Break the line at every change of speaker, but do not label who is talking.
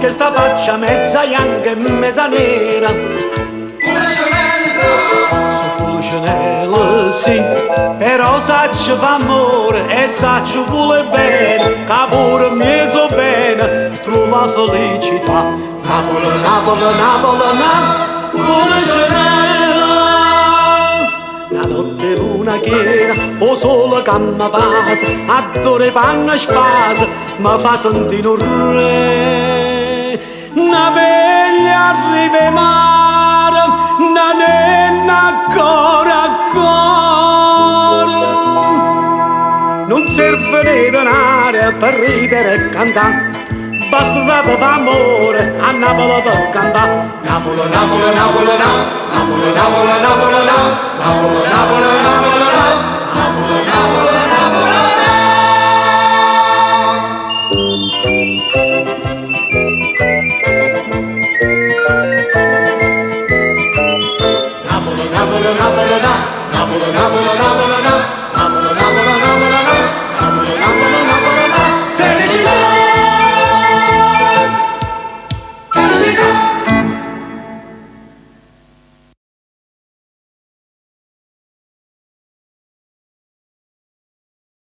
che sta faccia mezza bianca e mezza nera. Su Pulcinella, sì, però saccio fa amore e saccio vuole bene, che pure mezzo bene trova felicità. Napoli, Napoli, Napoli, Pulcinella. La notte luna chiera, o solo che mi passa, adore panna spasa, mi fa sentire un re. Una veglia arriva mare, una nenna ancora ancora. Non serve né denaro per ridere e cantare, basta sapere amore a Napoli per cantare. Napoli, Napoli, Napoli, Napoli, Napoli, Napoli, Napoli, Napoli, Napoli, Napoli, Napoli, Napoli, Napoli.